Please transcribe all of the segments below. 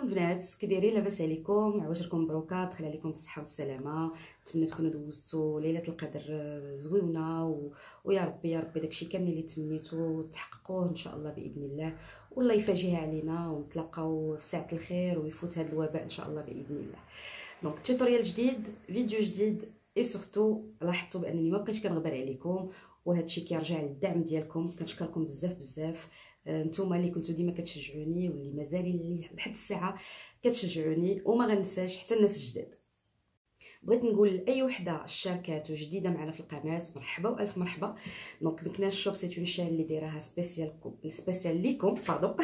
البنات، كي دايرين؟ لاباس عليكم؟ عواشركم مبروكه، دخل عليكم بالصحه والسلامه. نتمنى تكونوا دوزتوا ليله القدر زويونه ويا ربي يا ربي داكشي كامل اللي تمنيتو تحققوه ان شاء الله باذن الله، والله يفاجئها علينا ونتلاقاو في ساعه الخير ويفوت هذا الوباء ان شاء الله باذن الله. دونك توتوريال جديد، فيديو جديد، اي سورتو لاحظتوا بانني ما بقيتش كنغبر عليكم، وهذا الشيء كيرجع للدعم ديالكم. كنشكركم بزاف بزاف. نتوما اللي كنتو ديما كتشجعوني واللي مازال لحد الساعه كتشجعوني، وما غنساش حتى الناس الجداد. بغيت نقول لاي وحده شاركات وجديده معنا في القناه مرحبا والف مرحبا. دونك مكناش شوب سي اون شان اللي دايراها سبيسيال ليكم باردون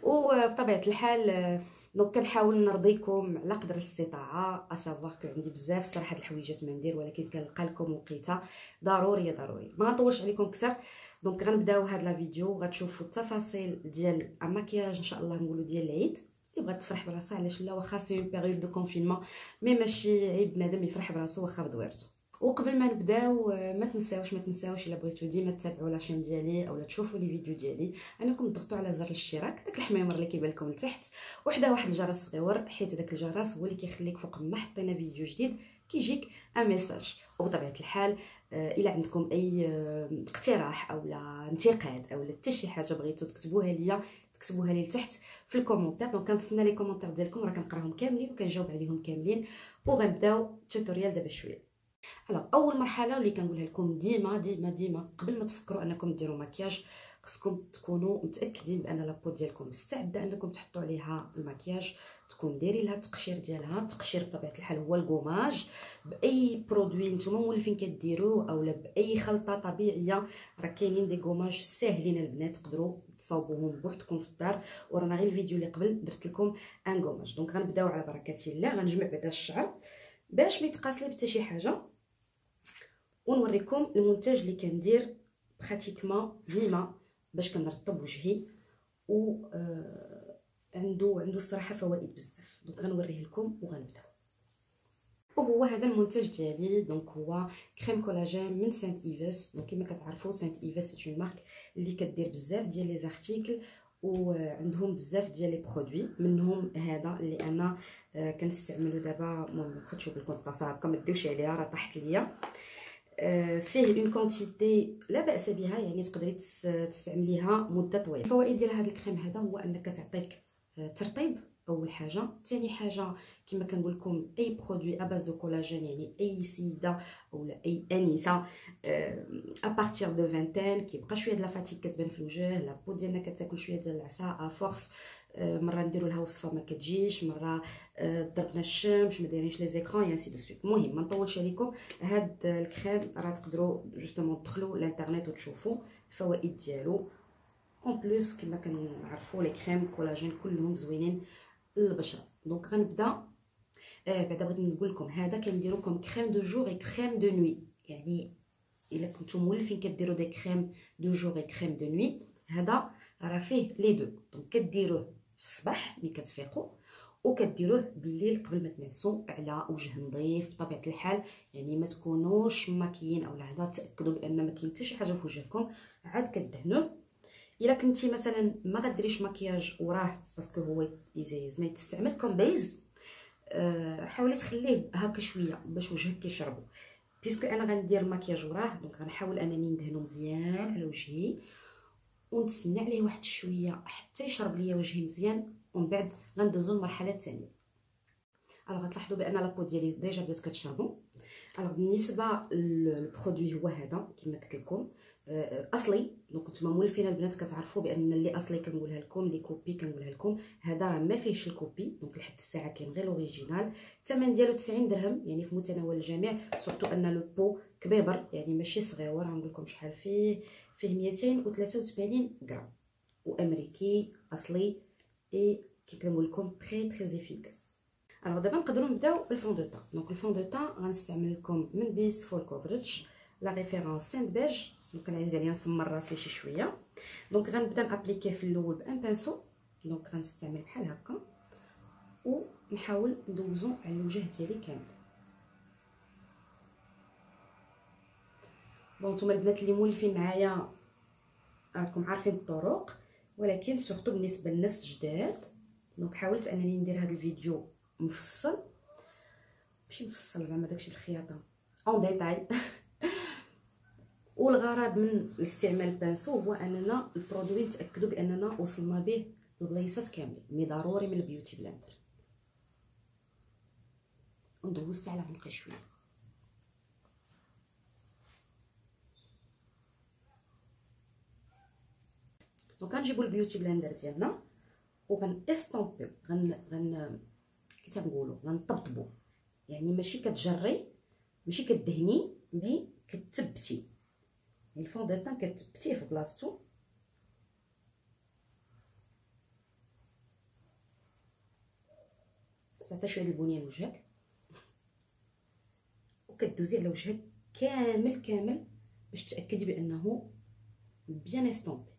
وبطبيعه الحال دونك كنحاول نرضيكم على قدر الاستطاعه. اسافوار كو عندي بزاف صراحه الحويجات ما ندير، ولكن كنلقى لكم وقيته ضروري. ما نطولش عليكم اكثر. دونك غنبداو هاد لا فيديو، غتشوفوا التفاصيل ديال الماكياج ان شاء الله نقولوا ديال العيد. اللي بغات تفرح براسها علاش لا، واخا سي اون بيريود دو كونفينمون، مي ماشي عيب بنادم يفرح براسو واخا بدويرتو. وقبل ما نبداو ما تنساوش الا بغيتو ديما تتابعوا لاشين ديالي اولا تشوفوا لي فيديو ديالي انكم تضغطوا على زر الاشتراك، داك الحميمر اللي كيبان لكم لتحت، وحده واحد الجرس صغيور، حيت داك الجرس هو اللي كيخليك فوق ما حطينا فيديو جديد كيجيك ان ميساج. وبطبيعه الحال الا عندكم اي اقتراح اولا انتقاد اولا حتى شي حاجه بغيتو تكتبوها لي لتحت في الكومونتير. دونك كنتسنى لي كومونتير ديالكم، راه كنقراهم كاملين وكنجاوب عليهم كاملين. وغنبداو التوتوريال دابا شويه. اول مرحله واللي كنقولها لكم ديما ديما ديما قبل ما تفكروا انكم ديروا مكياج، خصكم تكونوا متاكدين بان لابو ديالكم مستعده انكم تحطوا عليها المكياج، تكون دايرين لها التقشير ديالها. التقشير بطبيعه الحال هو الكوماج باي برودوي نتوما مولفين كديروا اولا باي خلطه طبيعيه. راه كاينين دي كوماج ساهلين البنات تقدروا تصاوبوهم بوحدكم في الدار، ورانا غير الفيديو اللي قبل درت لكم ان كوماج. دونك غنبداو على بركه الله. غنجمع بعدا الشعر باش ما يتقاس لي حتى شي حاجه، ونوريكم المنتج اللي كندير براتيكمون ديما باش كنرطب وجهي، و عنده الصراحه فوائد بزاف. دونك غنوريه لكم وغنبداو. وهو هذا المنتج ديالي. دونك هو كريم كولاجين من سانت ايفاس. دونك كما كتعرفوا سانت ايفاس سي اون مارك اللي كدير بزاف ديال لي زارتيكل، وعندهم بزاف ديال لي برودوي، منهم هذا اللي انا كنستعملو دابا. المهم واخا تشوفوا لكم الطاسه هكا ما ديوش عليها، راه طاحت ليا. فيه اون كونتيتي لا باس بها، يعني تقدري تستعمليها مده طويله. الفوائد ديال هذا الكريم هذا هو انك تعطيك ترطيب اول حاجه. ثاني حاجه كما كنقول لكم اي برودوي اباز دو كولاجين، يعني اي سيده ولا اي انسه ابارتير دو فانتين كيبقى شويه د لا فاتيك كتبان في الوجه، لابو ديالنا كتاكل شويه ديال العصا افورس، مره نديروا لها وصفه ما كتجيش، مره ضربنا الشمس ما دايرينش لي زيكران يانسي دو سويت. المهم ما نطولش عليكم، هاد الكريم راه تقدروا جوستومون تدخلوا للانترنت وتشوفوا الفوائد ديالو. اون بليس كما كنعرفوا لي كريم كولاجين كلهم زوينين للبشره. دونك غنبدا. بعدا بغيت نقول لكم هذا كنديروا لكم كريم دو جور اي كريم دو نوي، يعني الا كنتم مولفين كديروا دي كريم دو جور اي كريم دو نوي، هذا راه فيه لي دو. دونك كديروه في الصباح ملي كتفيقوا، وكديروه بالليل قبل ما تنعسوا على وجه نظيف بطبيعه الحال. يعني ما تكونوش ماكيين او هذا، تاكدوا بان ما كاين حتى شي حاجه في وجهكم، عاد كدهنوه. الا كنتي مثلا ما غديريش مكياج وراه باسكو هو زعما تستعمل كوم بيز، حاولي تخليه هكا شويه باش وجهك كيشربو. بيسكو انا غندير مكياج وراه، دونك غنحاول انني ندهنو مزيان على وجهي ونتسنى عليه واحد شويه حتى يشرب ليا وجهي مزيان، ومن بعد غندوزو للمرحله الثانيه. غتلاحظوا بان لابو ديالي ديجا بدات كتشربو. بالنسبه للبرودوي هو هذا كما قلت لكم اصلي. دونك نتوما مولفين البنات كتعرفوا بان اللي اصلي كنقولها لكم، اللي كوبي كنقولها لكم. هذا راه ما فيهش الكوبي، دونك لحد الساعه كاين غير الاوريجينال. الثمن ديالو 90 درهم، يعني في متناول الجميع. سورتو ان لو بو كبيبر يعني ماشي صغيور. غنقول لكم شحال فيه 283 غرام، وامريكي اصلي اي كي كنقول لكم تري افيكاس. دابا نقدروا نبداو بالفون دو طون. دونك الفون دو طون غنستعمل لكم من بيس فول كوفريج لا ريفيرونس سانت بيج. دونك كنعز عليا نسمر راسي شي شويه. دونك غنبدا نابليكي في الاول بان بانسو. دونك غنستعمل بحال هكا ونحاول ندوزو على الوجه ديالي كامل. بون نتوما البنات اللي مولفين معايا راكم عارفين الطرق، ولكن سورتو بالنسبه للناس الجداد دونك حاولت انني ندير هذا الفيديو مفصل، ماشي مفصل زعما داكشي الخياطه اون ديتاي. والغرض من الاستعمال البانسو هو اننا البرودوي نتاكدوا باننا وصلنا به للبلايصات كاملين. مي ضروري من البيوتي بلندر. وندوزت على عنقي شويه. دونك غنجيبوا البيوتي بلندر ديالنا وغن استومبيو، كي تنقولوا غنطبطبوا، يعني ماشي كتجري ماشي كدهني، مي كتثبتي، يعني الفون دو طون كتثبتيه في بلاصتو. تعطي شويه البنيه لوجهك وكدوزي على وجهك كامل كامل باش تاكدي بانه بيان استومبي.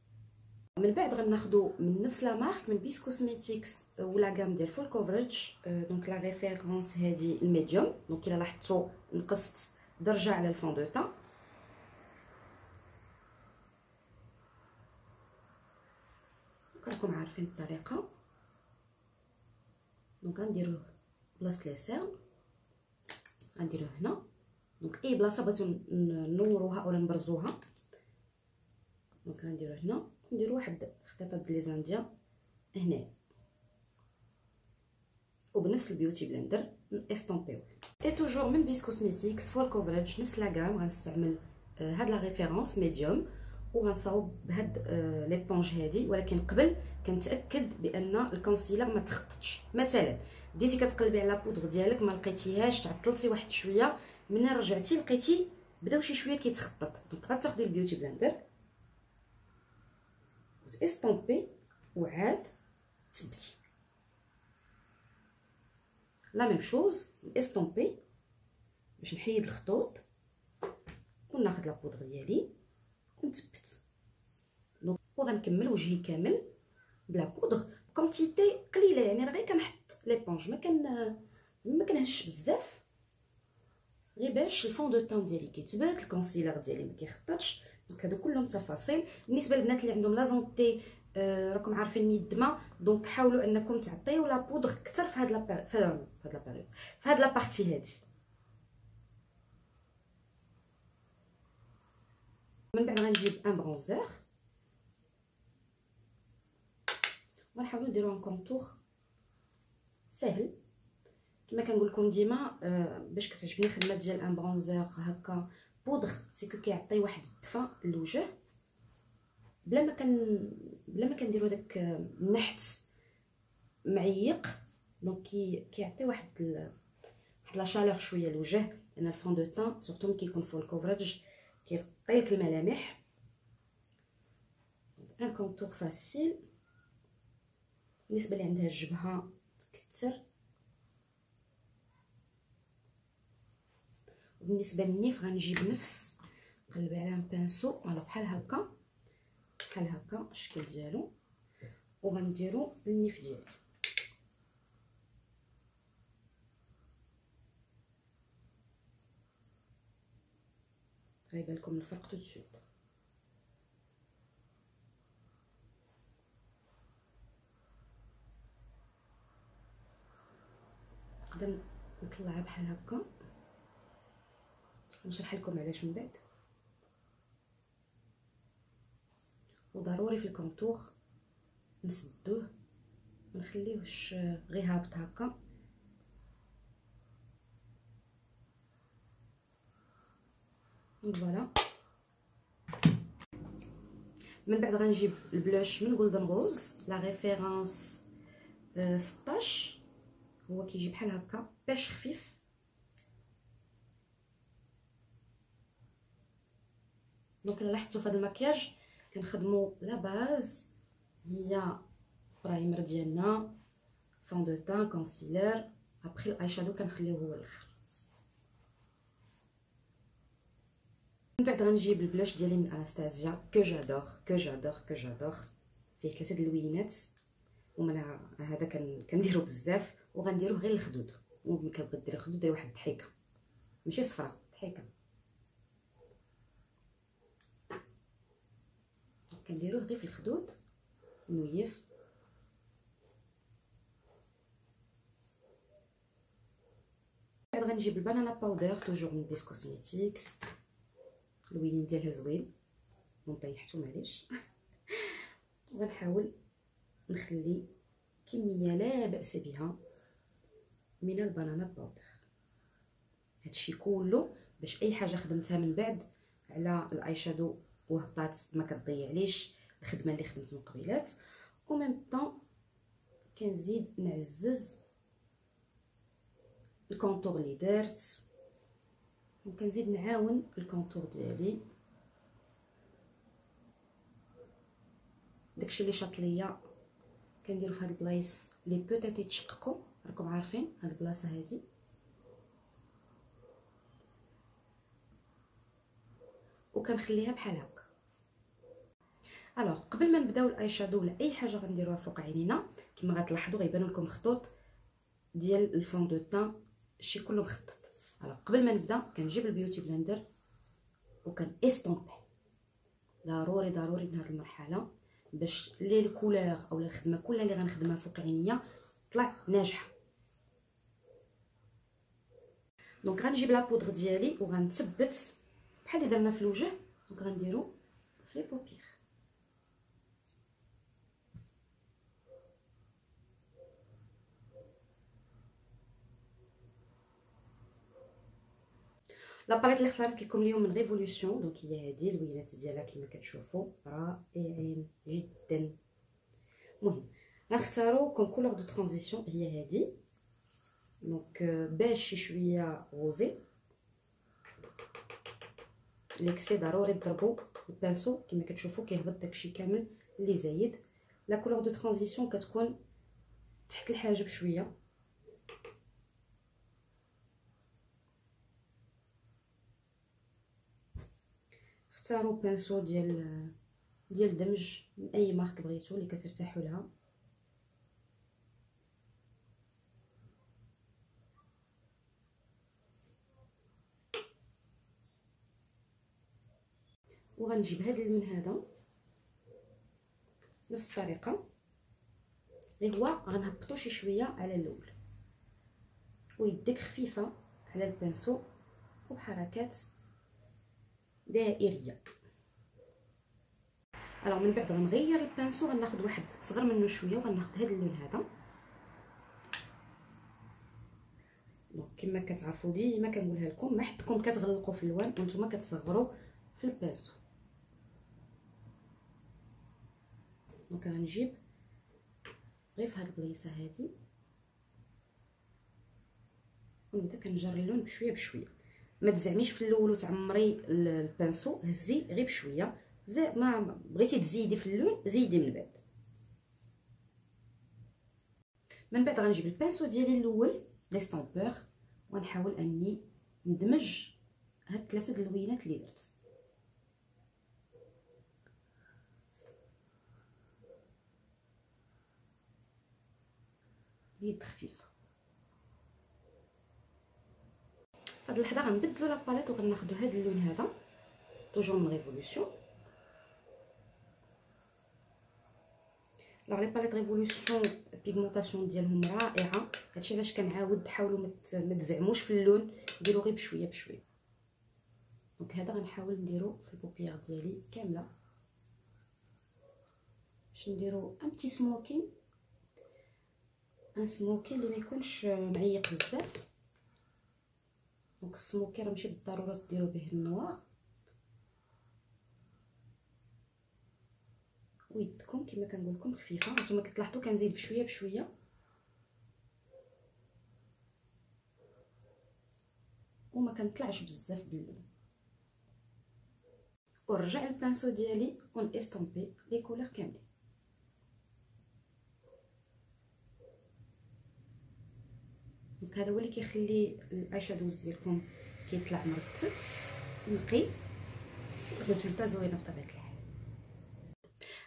من بعد غناخذوا من نفس لا مارك من بيس كوزميتيكس ولا غام ديال فول كوفرج. دونك لا ريفيرونس هذه الميديوم. دونك الا لاحظتوا نقصت درجه على الفون دو طون. راكم عارفين الطريقه. دونك غنديروه بلاصه لي سيرن، غنديروه هنا. دونك اي بلاصه بغيتو نوروها اولا نبرزوها، دونك غنديروه هنا، نديرو واحد خطيطه د لي زانديا هنايا، وبنفس البيوتي بلندر استومبيو. اي توجور من بيس كوزميتيكس فول كوفرج نفس لا غام. غنستعمل هاد لا ريفيرونس ميديوم وغنصاوب بهاد ليبونج هادي، ولكن قبل كنتاكد بان الكونسيلر ما تخططش. مثلا بديتي كتقلبي على بودغ ديالك ما لقيتيهاش، تعطلتي واحد شويه، من رجعتي لقيتي بداو شي شويه كيتخطط، دونك غتاخدي البيوتي بلندر وتستومبي وعاد تثبتي. لا ميم شوز استومبي باش نحيد الخطوط وناخذ لا بودغ ديالي ونثبت. دونك وغنكمل وجهي كامل بلا بودغ كونتيتي قليله، يعني غير كنحط ليبونج ما كنهش بزاف، غير باش الفون دو طون ديالي كيتبات، الكونسيلر ديالي ما كيخططش. دونك هادو كلهم تفاصيل. بالنسبه للبنات اللي عندهم لا زونتي راكم عارفين ميدمه، دونك حاولوا انكم تعطيو لا بودغ اكثر في هاد في هاد لا بارتي هادي. من بعد غنجيب ان برونزور ونحاولوا نديرو ان كونتور سهل. كما كنقول لكم ديما باش كتعجبني الخدمه ديال ان برونزور هكا بودغ، سيكو كيعطي واحد الدفا للوجه بلا ما كنديروا داك النحت معيق. دونك كيعطي واحد لا شالور شويه للوجه، لان الفون دو طون سورتو ملي كيكون فول كوفرج كيغطي لك الملامح. ان كونتور فاسيل. بالنسبه اللي عندها الجبهه تكثر، وبالنسبه للنيف غنجيب نفس نقلب على ان بانسو على بحال هكا الشكل ديالو، وغنديرو النيف ديالي. غيبان لكم الفرق تو سويت. نقدر نطلعها بحال هكا، نشرح لكم علاش من بعد. وضروري في الكونتور نسدوه ما نخليوهش غير هابط هكا. فوالا. من بعد غنجيب البلوش من جولدن روز لا ريفيرونس 16. هو كيجي بحال هكا باش خفيف. دونك الا لاحظتوا في هذا المكياج كنخدموا لا باز هي برايمر ديالنا، فون دو طون، كونسيلر، ابري الاي شادو كنخليوه هو الاخر. من بعد غنجيب البلوش ديالي من اناستازيا كو جادور فيه 3 د اللوينات، ومن هذا كنديرو بزاف، وغنديروه غير الخدود. وملي كتبغي ديري الخدود ديري واحد الضحيكه ماشي صفرا، ضحيكه كنديروه غير في الخدود نويف. غنجيب البنانا باودر توجور من بيس كوزميتيكس، اللوين ديالها زوين ونطيحتو معليش. وغنحاول نخلي كميه لا باس بها من البنانا باودر. هادشي كله باش اي حاجه خدمتها من بعد على الاي شادو وهبطات ما كتضيعليش الخدمه اللي خدمت من قبيلات. و ميم طون كنزيد نعزز الكونتور اللي درت، وكنزيد نعاون الكونتور ديالي. داكشي اللي شاط ليا كنديرو في هاد البلايص اللي بوتيت يتشققوا، راكم عارفين هاد البلاصه هادي. وكنخليها بحال هكا. الوغ قبل ما نبداو الاي شادو ولا اي حاجه غنديروها فوق عينينا، كما غتلاحظوا غيبانوا لكم خطوط ديال الفون دو تان، شي كله مخطط. الوغ قبل ما نبدا كنجيب البيوتي بلندر وكان استومبي. ضروري ضروري من هذه المرحله باش لي الكولور او الخدمه كلها اللي غنخدمها فوق عينيا تطلع ناجحه. دونك غنجيب لا بودر ديالي وغنثبت بحال اللي درنا في الوجه. دونك غنديرو في لي بوبير. لاباليت اللي اختارت لكم اليوم من ريفولوسيون، دونك هي هذه الوينات ديالها كما كتشوفوا رائعين جدا. المهم غنختاروا كوم كولور دو ترانزيسيون هي هذه، دونك باش شي شويه غوزي. ليكسي ضروري تضربوا البانسو كما كتشوفوا كيهبط داكشي كامل اللي زايد. لا كولور دو ترانزيسيون كتكون تحت الحاجب شويه. اختاروا بانسو ديال دمج من اي مارك بغيتو اللي كترتاحوا لها. وغنجيب هذا اللون هذا نفس الطريقه، غير هو غنهبطو شي شويه على الاول ويديك خفيفه على البانسو وبحركات دائريه. الوغ من بعد غنغير البانسو، غناخذ واحد صغر منه شويه وغناخذ هذا اللون هذا. دونك كما كتعرفوا ديما كنقولها لكم، ما حدكم كتغلقوا في اللوان وانتم كتصغروا في البانسو. دونك غنجيب غير في هاد البلايصه هادي ونبدا كنجر اللون بشويه بشويه. ما تزعميش في الاول وتعمري البانسو، هزي غير بشويه. زي ما بغيتي تزيدي في اللون زيدي من بعد. من بعد غنجيب البانسو ديالي الاول لي ستامبور ونحاول اني ندمج هاد ثلاثه د اللوينات اللي درت. يد خفيفه. هاد اللحظه غنبدلو لاباليت وغناخدو هاد اللون هذا توجور من ريفولوسيون. لي باليت ريفولوسيون بيغمونطاسيون ديالهم رائعه، هادشي علاش كنعاود حاولوا ما تزعموش في اللون، ديروا غير بشويه بشويه. دونك هذا غنحاول نديرو في البوبيير ديالي كامله باش نديرو ان بتي سموكين، ان سموكين اللي ما يكونش معيق بزاف. دونك السموكي راه ماشي بالضروره ديروا به النوار، ويدكم كما كنقول لكم خفيفه. نتوما كتلاحظوا كنزيد بشويه بشويه وما كنطلعش بزاف باللون. ونرجع البانسو ديالي ونستامبي لي كولور كاملين. دونك هذا هو اللي كيخلي الاي شادوز ديالكم كيطلع مرتب نقي، الريزولطا زوينه بطبيعه الحال.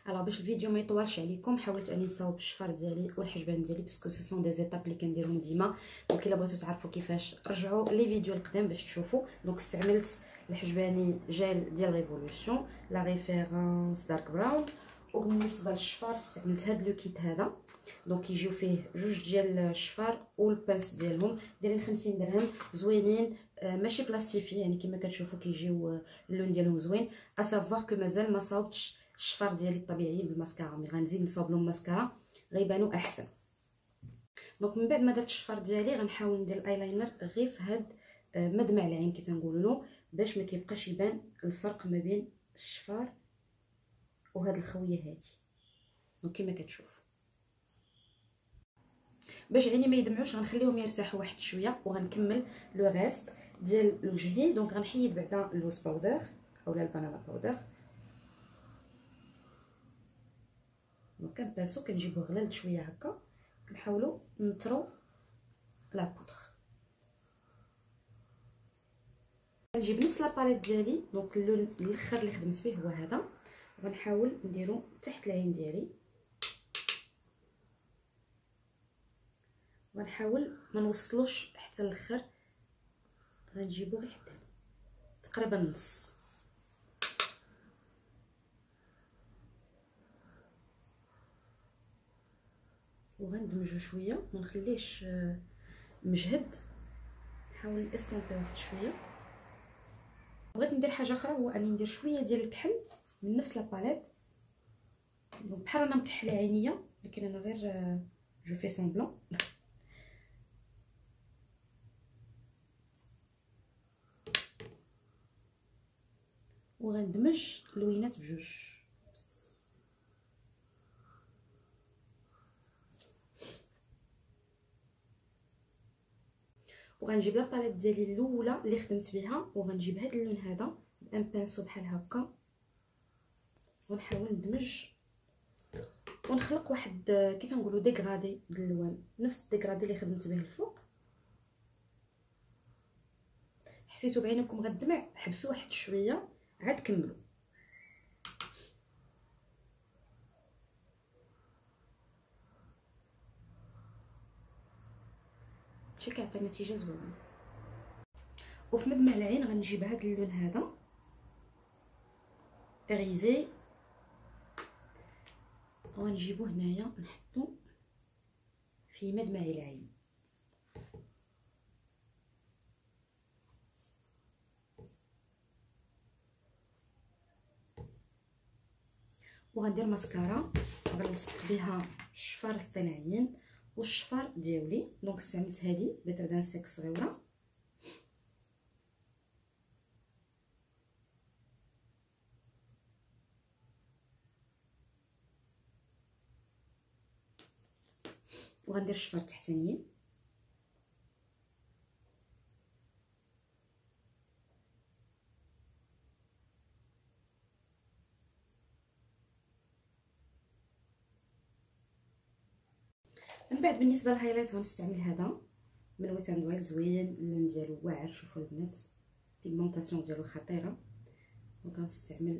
الوغ باش الفيديو ما يطولش عليكم حاولت اني نصاوب الشفار ديالي والحجبان ديالي باسكو سو سون دي زيتاب اللي كنديرهم ديما. دونك الا بغيتو تعرفوا كيفاش رجعوا لي فيديو القدام باش تشوفوا. دونك استعملت الحجباني جيل ديال ريفولوسيون لا ريفيرونس دارك براون، وبالنسبه للشفار استعملت هاد لو كيت هذا. دونك يجيو فيه جوج ديال الشفار والبانس ديالهم دايرين 50 درهم، زوينين، ماشي بلاستيفي، يعني كما كتشوفوا كيجيو اللون ديالهم زوين. اسافوار كو مازال ما صاوبتش الشفار ديالي الطبيعيين بالماسكارا، ملي غنزيد نصاوب لهم ماسكارا غيبانوا احسن. دونك من بعد ما درت الشفار ديالي غنحاول ندير الايلاينر غير في هاد مدمع العين كي تنقولوا له، باش ما كيبقاش يبان الفرق ما بين الشفار وهاد الخويه هادي. دونك كما كتشوف باش عيني ما يدمعوش غنخليهم يرتاحوا واحد شويه، وغنكمل لو ريست ديال الوجهي. دونك غنحيد بعدا اللوز باودر اولا البنانا باودر. دونك كنباسو كنجيبوه غلال شويه هكا، كنحاولوا نطرو لا بودر. غنجيب نفس لاباليت ديالي، دونك اللون الاخر اللي خدمت فيه هو هذا، وغنحاول نديرو تحت العين ديالي، وغنحاول ما نوصلوش حتى الاخر، غنجيبو غير حتى تقريبا نص. وغندمجو شويه، ما نخليهش مجهد، نحاول نستنطي واحد شويه. بغيت ندير حاجه اخرى، هو اني ندير شويه ديال الكحل من نفس لاباليت، بحال انا مكحله عينيا، لكن انا غير جو في سامبلون. وغندمج اللوينات بجوج. وغنجيب لاباليت ديالي الاولى اللي خدمت بها، وغنجيب هذا اللون هذا بان بانسو بحال هكا، ونحاول ندمج ونخلق واحد كي تنقولوا ديغرادي ديال الالوان، نفس الديغرادي اللي خدمت به الفوق. حسيتوا بعينكم غدمع، حبسوا واحد شويه عاد كملوا. شي كيعطي نتيجه زوينه. وفي مدمع العين غنجيب هذا اللون هذا غيزي، وغنجيبو هنايا نحطو في مدمع العين. وغندير ماسكارا غنلصق بها الشفار الاصطناعيين والشفار ديالي. دونك استعملت هذه بتردان سيك صغيره، وغندير الشفار التحتانيين. من بعد بالنسبه للهايلايت غنستعمل هذا من ويت اند وايلد، زوين اللون ديالو واعر. شوفوا البنات بيغمونطاسيون ديالو خطيره. دونك غنستعمل،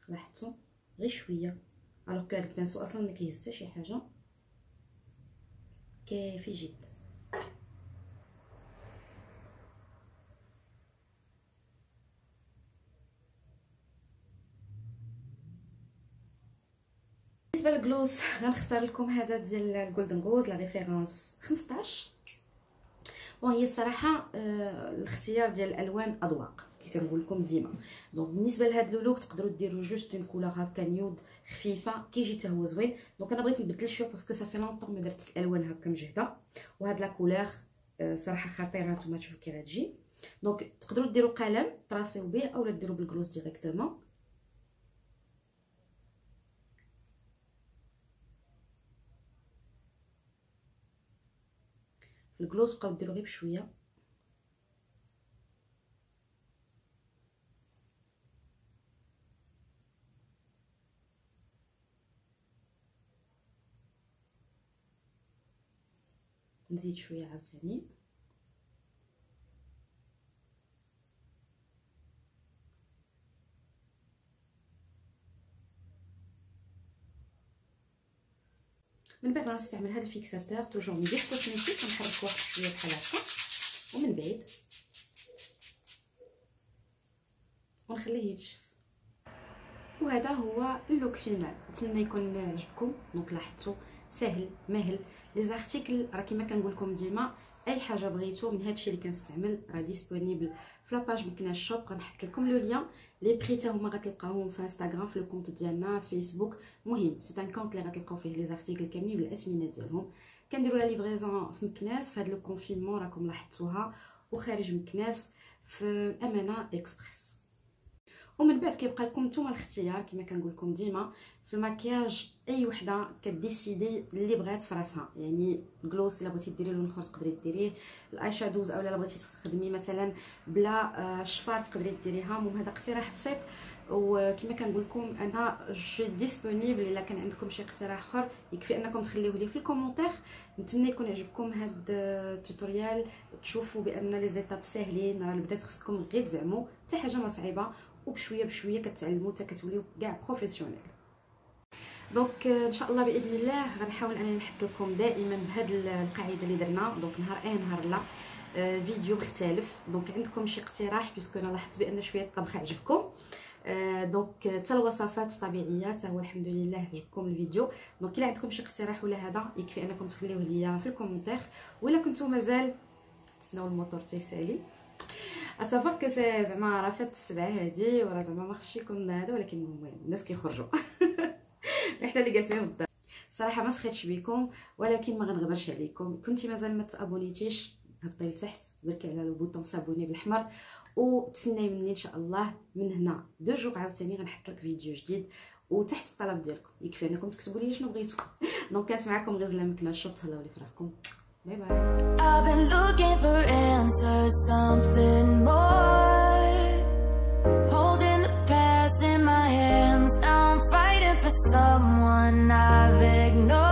لاحظتوا غير شويه، الوغ كو هذا البانسو اصلا ما كيهز حتى شي حاجه، كافي جدا. بالنسبه للجلوس غنختار لكم هذا ديال الجولدن روز لا ريفيرونس 15. وهي الصراحه الاختيار ديال الالوان اذواق كي تنقول لكم ديما. دونك بالنسبه لهذا اللوك تقدروا ديروا جوست اون كولور هكا نيود خفيفه كيجي حتى هو زوين. دونك انا بغيت نبدل شويه باسكو صافي لونطون ما درت الالوان هكا مجهده، وهاد لا كولور صراحه خطيره. نتوما تشوفوا كي غتجي. دونك تقدروا ديروا قلم تراسيو به اولا ديروا بالجلوس ديريكتومون. الجلوس بقاو ديروا غير بشويه. نزيد شويه عاوتاني. من بعد غنستعمل هذا الفيكساتور توجور من ديك كوسميتيك، كنحرك واحد شويه بحال هكا ومن بعيد ونخليه يتشف. وهذا هو اللوك فينال. نتمنى يكون عجبكم. دونك لاحظتوا سهل ماهل. لي زارتيكل راه كما كنقول لكم ديما اي حاجه بغيتو من هادشي اللي كنستعمل راه ديسپونيبل في لاباج مكناش شوب. غنحط لكم لو لين. لي بري حتى هما غتلقاوهم في انستغرام في الكونت ديالنا فيسبوك. مهم سي ان كونت اللي غتلقاو فيه لي زارتيكل كاملين بالاسمنه ديالهم. كنديروا لا ليفريزون في مكناس في هذا لو كونفينمون راكم لاحظتوها وخارج مكناس في امانه اكسبريس. ومن بعد كيبقى لكم نتوما الاختيار كما كنقول لكم ديما في المكياج. اي وحده كديسيدي اللي بغات في راسها، يعني الجلوس الا بغيتي ديري لون اخر تقدري ديريه، الاي شادوز اولا الا بغيتي تخدمي مثلا بلا شفار تقدري ديريها. المهم هذا اقتراح بسيط وكما كنقول لكم انا جو ديسپونيبل. الا كان عندكم شي اقتراح اخر يكفي انكم تخليوه لي في الكومونتير. نتمنى يكون عجبكم هذا التوتوريال، تشوفوا بان لي زيتاب ساهلين. راه البنات خصكم غير تزعموا حتى حاجه ما صعيبه، وبشويه بشويه كتعلموا حتى كتوليو كاع بروفيسيونيل. دونك ان شاء الله باذن الله غنحاول انني نحط لكم دائما بهذه القاعده اللي درنا. دونك نهار نهار لا فيديو مختلف. دونك عندكم شي اقتراح بيسكو انا لاحظت بان شويه الطبخ عجبكم. دونك حتى الوصفات طبيعيه حتى هو الحمد لله عجبكم الفيديو. دونك الا عندكم شي اقتراح ولا هذا يكفي انكم تخليوه ليا في الكومنتير. ولا كنتو مازال تسناو الموتور تيسالي اصافر كو سي زعما راه فات السبعه هادي وراه زعما ما خصش يكون هذا، ولكن المهم الناس كيخرجوا احنا اللي جالسين بالدار. صراحه ما سخيتش بكم ولكن ما غنغبرش عليكم. كنتي مازال ما تابونيتيش هبطي لتحت بركي على البوطون سابوني بالاحمر وتسناي مني ان شاء الله من هنا 2 جوغ عاوتاني غنحط لك فيديو جديد وتحت الطلب ديالكم يكفي انكم تكتبوا لي شنو بغيتو. دونك كانت معكم غزله مكنا الشوب. تهلاو لي فراسكم. باي باي. I've been looking for answers, something more. Holding the past in my hands, now I'm fighting for someone I've ignored.